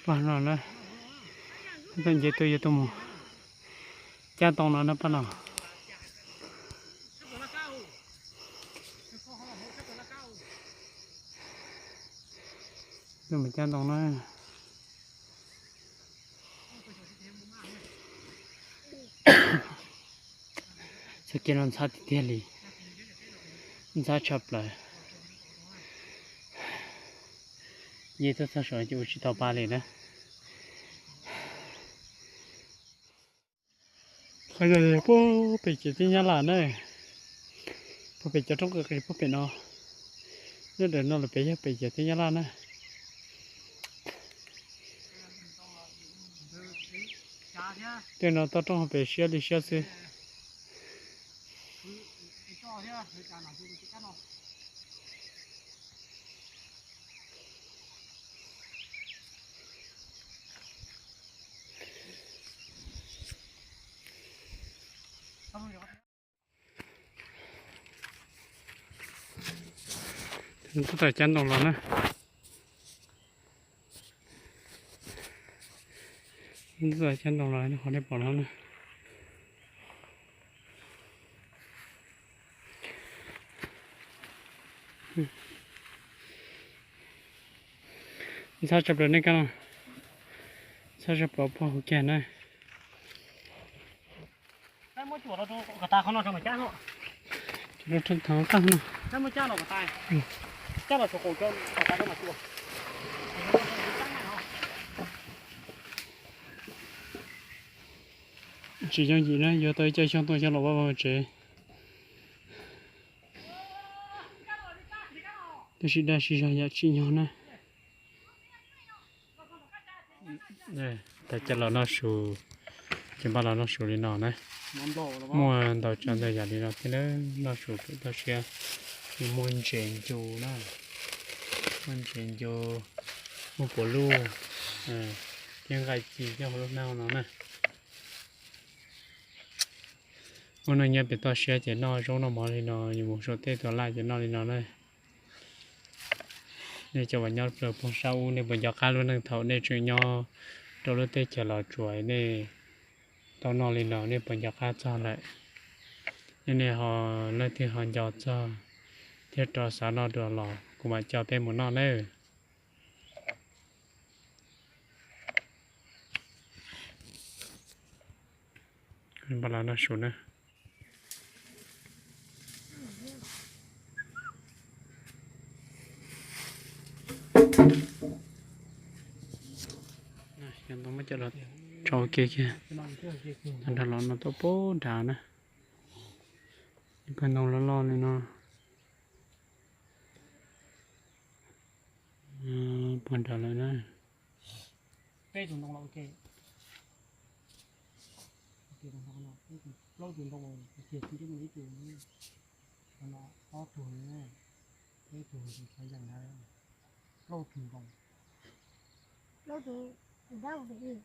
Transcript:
Bạn nào đấy, tôi dễ tôi mua, cha tông nó bạn nào, tôi mình cha tông nó, sẽ kiến nó sát thì đi, sát chập lại, vậy tôi sẽ sửa chịu chỉ tao ba liền đấy. Bây giờ bố bị chỉ tin nhắn là này, bố bị cho trong cái bố bị nó, nếu để nó là bị chỉ tin nhắn là này. Thế nó tao trong bị xé đi xé xí. Chúng ta phải chắn đồng nó nè, chúng ta phải chắn đồng nó họ để bỏ nó nè. Sao chụp được này cái nào? Sao chụp bỏ bỏ kẹt này? cái mỗi chuột nó cả ta không nó trong mà chán họ. Nó trong thắng căng nào? Cái mỗi chán nó cả ta. Chắc là số cổ cho cả ta nó mà chuột. Chỉ trong gì nữa, giờ tôi chơi trong tôi cho nó bao chế. Tôi chỉ đã chỉ ra chỉ nhỏ này. Đây, tại cho nó sù, chỉ bắt nó sù đi nó này. Mua đầu chân đây giờ đi nó thế nó sù cái đó xe, thì muốn chuyển chu này, muốn chuyển chu, mua của lu, cái gai chỉ cho lúc nào nó này. Hôm nay nhà bị to xe chỉ nó trong nó mỏ thì nó nhiều một số tết còn lại chỉ nó thì nó đây. Nên cho bạn nhau được phong sau nên bây giờ cá luôn đang thấu nên chuyện nhau đâu lúc tết chờ lò chuối nên tao nó lên nó nên bây giờ cá cho lại nên họ lên thì họ dọn cho thiết trò sáng nó được lò của bạn cho thêm một non đấy bạn làm nó xuống nữa hiện tại mới chờ là trò kia kia thành ra nó to bố đào nè cái nông lo này nó buồn đào lại nữa cái chuột nó ok. Lâu chuột nó thiệt chứ mấy chuột nó có chuột này cái chuột thì phải dành ra lâu chuột lâu chuột đâu vậy?